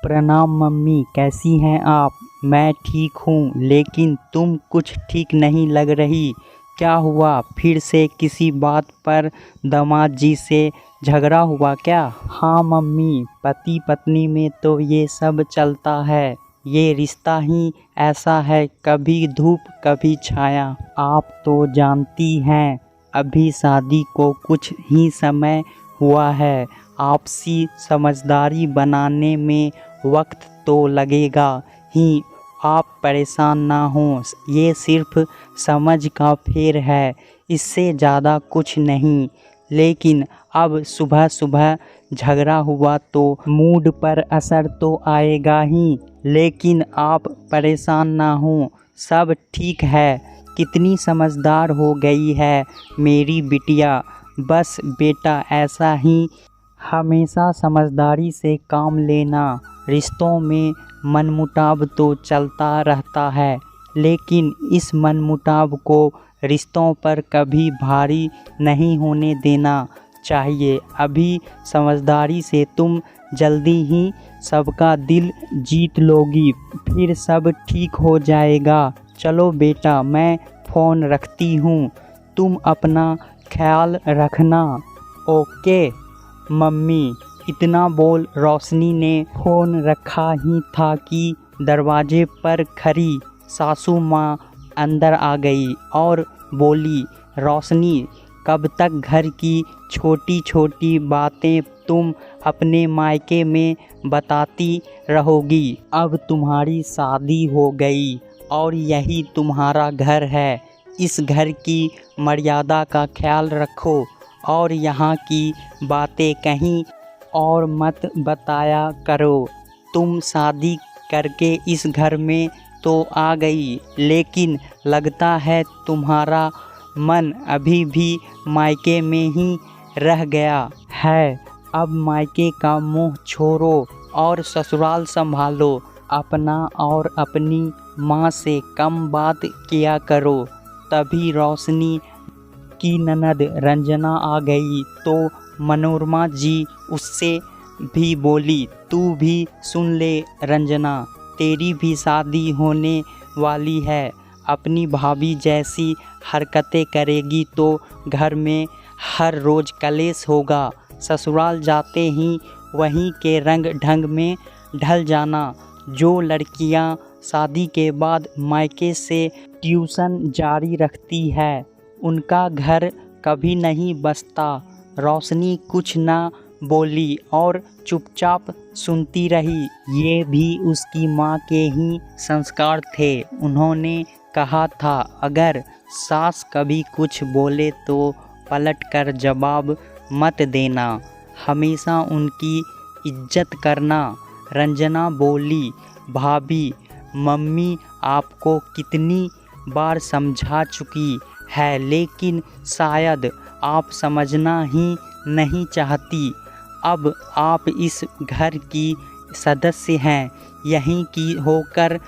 प्रणाम मम्मी, कैसी हैं आप? मैं ठीक हूँ, लेकिन तुम कुछ ठीक नहीं लग रही। क्या हुआ? फिर से किसी बात पर दामाद जी से झगड़ा हुआ क्या? हाँ मम्मी, पति पत्नी में तो ये सब चलता है। ये रिश्ता ही ऐसा है, कभी धूप कभी छाया। आप तो जानती हैं, अभी शादी को कुछ ही समय हुआ है। आपसी समझदारी बनाने में वक्त तो लगेगा ही। आप परेशान ना हों, ये सिर्फ समझ का फेर है, इससे ज़्यादा कुछ नहीं। लेकिन अब सुबह सुबह झगड़ा हुआ तो मूड पर असर तो आएगा ही। लेकिन आप परेशान ना हों, सब ठीक है। कितनी समझदार हो गई है मेरी बिटिया। बस बेटा, ऐसा ही हमेशा समझदारी से काम लेना। रिश्तों में मनमुटाव तो चलता रहता है, लेकिन इस मनमुटाव को रिश्तों पर कभी भारी नहीं होने देना चाहिए। अभी समझदारी से तुम जल्दी ही सबका दिल जीत लोगी, फिर सब ठीक हो जाएगा। चलो बेटा, मैं फ़ोन रखती हूँ, तुम अपना ख्याल रखना। Okay mummy. इतना बोल रोशनी ने फ़ोन रखा ही था कि दरवाजे पर खड़ी सासू माँ अंदर आ गई और बोली, रोशनी, कब तक घर की छोटी छोटी बातें तुम अपने मायके में बताती रहोगी? अब तुम्हारी शादी हो गई और यही तुम्हारा घर है। इस घर की मर्यादा का ख्याल रखो और यहाँ की बातें कहीं और मत बताया करो। तुम शादी करके इस घर में तो आ गई, लेकिन लगता है तुम्हारा मन अभी भी मायके में ही रह गया है। अब मायके का मुंह छोड़ो और ससुराल संभालो। अपना और अपनी माँ से कम बात किया करो। तभी रोशनी की ननद रंजना आ गई तो मनोरमा जी उससे भी बोली, तू भी सुन ले रंजना, तेरी भी शादी होने वाली है। अपनी भाभी जैसी हरकतें करेगी तो घर में हर रोज़ कलेश होगा। ससुराल जाते ही वहीं के रंग ढंग में ढल जाना। जो लड़कियां शादी के बाद मायके से ट्यूशन जारी रखती है, उनका घर कभी नहीं बसता। रोशनी कुछ ना बोली और चुपचाप सुनती रही। ये भी उसकी माँ के ही संस्कार थे। उन्होंने कहा था, अगर सास कभी कुछ बोले तो पलट कर जवाब मत देना, हमेशा उनकी इज्जत करना। रंजना बोली, भाभी, मम्मी आपको कितनी बार समझा चुकी है, लेकिन शायद आप समझना ही नहीं चाहती। अब आप इस घर की सदस्य हैं, यहीं की होकर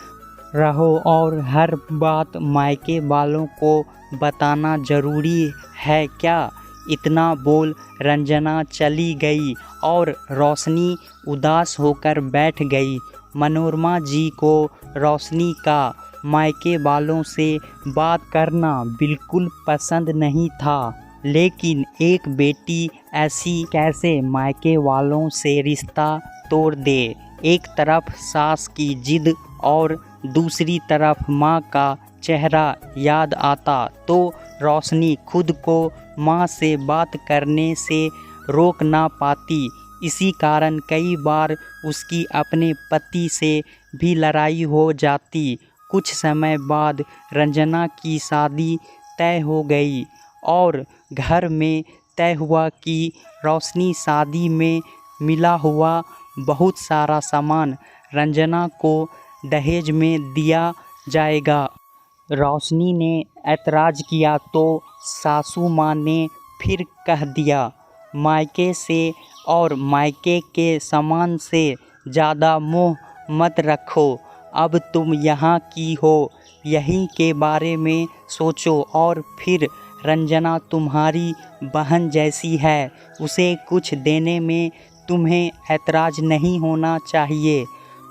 रहो और हर बात मायके वालों को बताना ज़रूरी है क्या? इतना बोल रंजना चली गई और रोशनी उदास होकर बैठ गई। मनोरमा जी को रोशनी का मायके वालों से बात करना बिल्कुल पसंद नहीं था, लेकिन एक बेटी ऐसी कैसे मायके वालों से रिश्ता तोड़ दे। एक तरफ सास की जिद और दूसरी तरफ माँ का चेहरा याद आता तो रोशनी खुद को माँ से बात करने से रोक ना पाती। इसी कारण कई बार उसकी अपने पति से भी लड़ाई हो जाती। कुछ समय बाद रंजना की शादी तय हो गई और घर में तय हुआ कि रोशनी शादी में मिला हुआ बहुत सारा सामान रंजना को दहेज में दिया जाएगा। रोशनी ने ऐतराज़ किया तो सासू माँ ने फिर कह दिया, मायके से और मायके के सामान से ज़्यादा मोह मत रखो। अब तुम यहाँ की हो, यहीं के बारे में सोचो। और फिर रंजना तुम्हारी बहन जैसी है, उसे कुछ देने में तुम्हें ऐतराज़ नहीं होना चाहिए।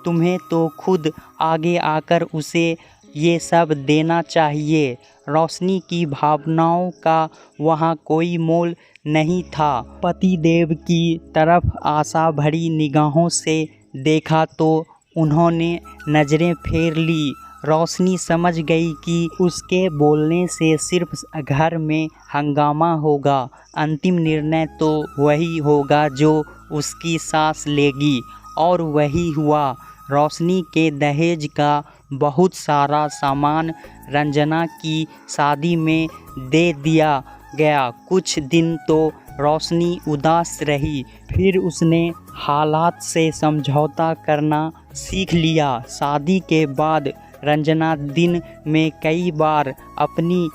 तुम्हें तो खुद आगे आकर उसे ये सब देना चाहिए। रोशनी की भावनाओं का वहाँ कोई मोल नहीं था। पतिदेव की तरफ आशा भरी निगाहों से देखा तो उन्होंने नज़रें फेर ली। रोशनी समझ गई कि उसके बोलने से सिर्फ घर में हंगामा होगा। अंतिम निर्णय तो वही होगा जो उसकी सास लेगी, और वही हुआ। रोशनी के दहेज का बहुत सारा सामान रंजना की शादी में दे दिया गया। कुछ दिन तो रोशनी उदास रही, फिर उसने हालात से समझौता करना सीख लिया। शादी के बाद रंजना दिन में कई बार अपनी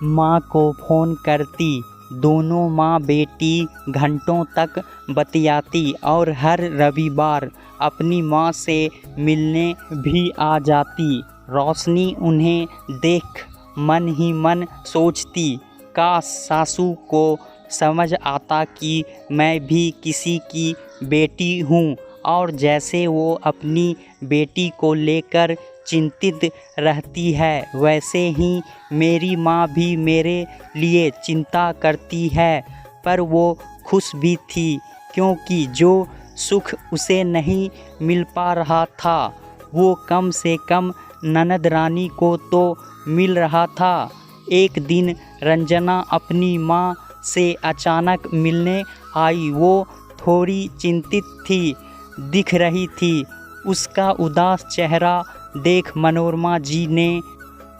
माँ को फ़ोन करती। दोनों माँ बेटी घंटों तक बतियाती और हर रविवार अपनी माँ से मिलने भी आ जाती। रोशनी उन्हें देख मन ही मन सोचती, काश सासू को समझ आता कि मैं भी किसी की बेटी हूँ, और जैसे वो अपनी बेटी को लेकर चिंतित रहती है, वैसे ही मेरी माँ भी मेरे लिए चिंता करती है। पर वो खुश भी थी, क्योंकि जो सुख उसे नहीं मिल पा रहा था वो कम से कम ननद रानी को तो मिल रहा था। एक दिन रंजना अपनी माँ से अचानक मिलने आई। वो थोड़ी चिंतित थी, दिख रही थी। उसका उदास चेहरा देख मनोरमा जी ने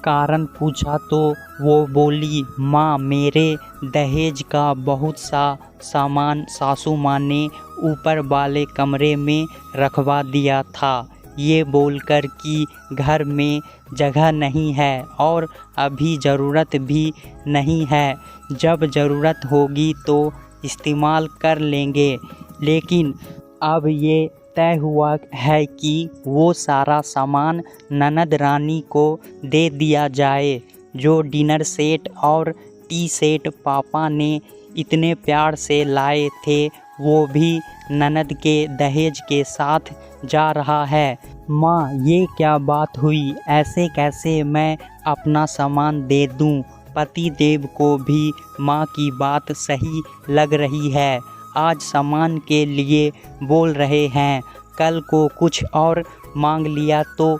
कारण पूछा तो वो बोली, माँ, मेरे दहेज का बहुत सा सामान सासू माँ ने ऊपर वाले कमरे में रखवा दिया था, ये बोलकर कि घर में जगह नहीं है और अभी ज़रूरत भी नहीं है, जब ज़रूरत होगी तो इस्तेमाल कर लेंगे। लेकिन अब ये तय हुआ है कि वो सारा सामान ननद रानी को दे दिया जाए। जो डिनर सेट और टी सेट पापा ने इतने प्यार से लाए थे, वो भी ननद के दहेज के साथ जा रहा है। माँ, ये क्या बात हुई? ऐसे कैसे मैं अपना सामान दे दूँ? पतिदेव को भी माँ की बात सही लग रही है। आज सामान के लिए बोल रहे हैं, कल को कुछ और मांग लिया तो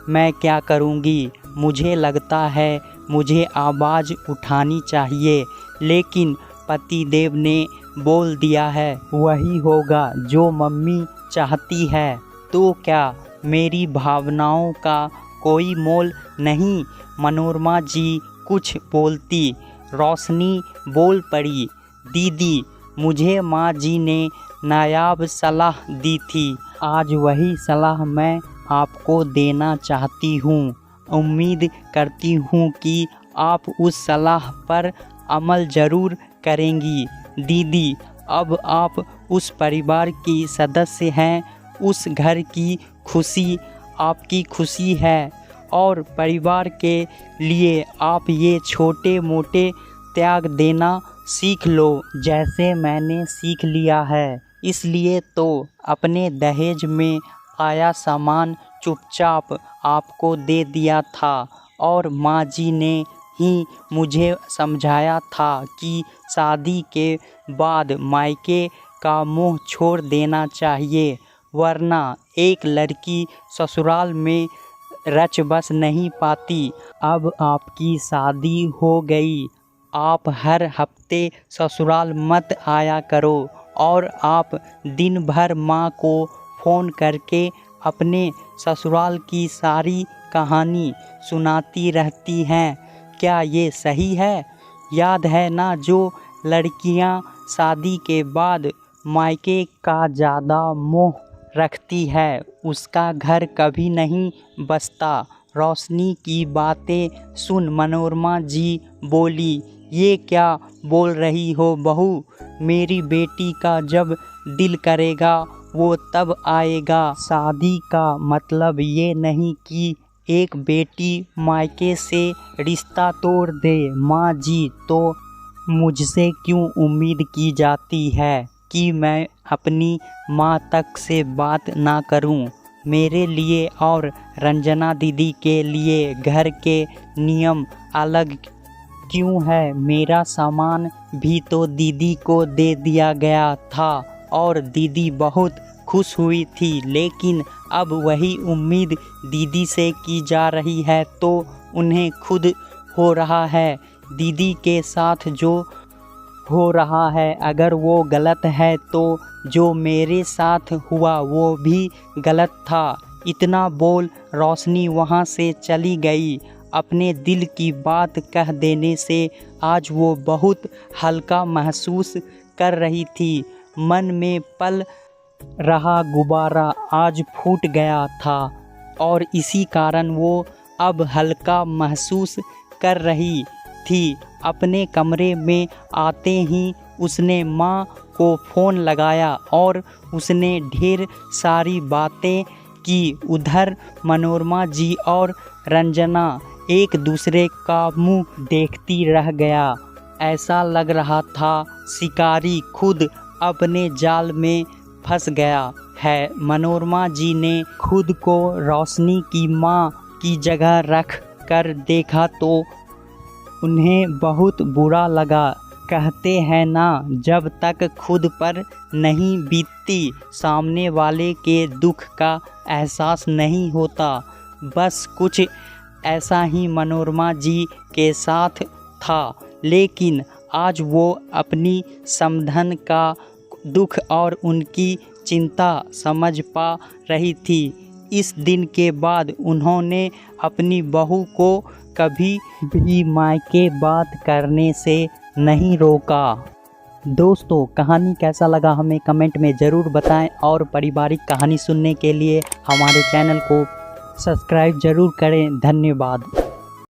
मैं क्या करूँगी? मुझे लगता है मुझे आवाज़ उठानी चाहिए, लेकिन पतिदेव ने बोल दिया है वही होगा जो मम्मी चाहती है। तो क्या मेरी भावनाओं का कोई मोल नहीं? मनोरमा जी कुछ बोलती, रोशनी बोल पड़ी, दीदी, मुझे माँ जी ने नायाब सलाह दी थी, आज वही सलाह मैं आपको देना चाहती हूँ। उम्मीद करती हूँ कि आप उस सलाह पर अमल ज़रूर करेंगी। दीदी, अब आप उस परिवार की सदस्य हैं, उस घर की खुशी आपकी खुशी है, और परिवार के लिए आप ये छोटे मोटे त्याग देना सीख लो, जैसे मैंने सीख लिया है। इसलिए तो अपने दहेज में आया सामान चुपचाप आपको दे दिया था, और माँ जी ने ही मुझे समझाया था कि शादी के बाद मायके का मुँह छोड़ देना चाहिए, वरना एक लड़की ससुराल में रच बस नहीं पाती। अब आपकी शादी हो गई, आप हर हफ्ते ससुराल मत आया करो, और आप दिन भर माँ को फ़ोन करके अपने ससुराल की सारी कहानी सुनाती रहती हैं। क्या ये सही है? याद है ना, जो लड़कियां शादी के बाद मायके का ज़्यादा मोह रखती है, उसका घर कभी नहीं बसता। रोशनी की बातें सुन मनोरमा जी बोली, ये क्या बोल रही हो बहू? मेरी बेटी का जब दिल करेगा वो तब आएगा। शादी का मतलब ये नहीं कि एक बेटी मायके से रिश्ता तोड़ दे। माँ जी, तो मुझसे क्यों उम्मीद की जाती है कि मैं अपनी माँ तक से बात ना करूं? मेरे लिए और रंजना दीदी के लिए घर के नियम अलग क्यों है? मेरा सामान भी तो दीदी को दे दिया गया था और दीदी बहुत खुश हुई थी, लेकिन अब वही उम्मीद दीदी से की जा रही है तो उन्हें खुद हो रहा है। दीदी के साथ जो हो रहा है अगर वो गलत है तो जो मेरे साथ हुआ वो भी गलत था। इतना बोल रोशनी वहाँ से चली गई। अपने दिल की बात कह देने से आज वो बहुत हल्का महसूस कर रही थी। मन में पल रहा गुब्बारा आज फूट गया था और इसी कारण वो अब हल्का महसूस कर रही थी। अपने कमरे में आते ही उसने माँ को फ़ोन लगाया और उसने ढेर सारी बातें की। उधर मनोरमा जी और रंजना एक दूसरे का मुंह देखती रह गया। ऐसा लग रहा था शिकारी खुद अपने जाल में फंस गया है। मनोरमा जी ने खुद को रोशनी की माँ की जगह रख कर देखा तो उन्हें बहुत बुरा लगा। कहते हैं ना, जब तक खुद पर नहीं बीतती सामने वाले के दुख का एहसास नहीं होता। बस कुछ ऐसा ही मनोरमा जी के साथ था, लेकिन आज वो अपनी समधन का दुख और उनकी चिंता समझ पा रही थी। इस दिन के बाद उन्होंने अपनी बहू को कभी भी मायके बात करने से नहीं रोका। दोस्तों, कहानी कैसा लगा हमें कमेंट में ज़रूर बताएं और पारिवारिक कहानी सुनने के लिए हमारे चैनल को सब्सक्राइब ज़रूर करें। धन्यवाद।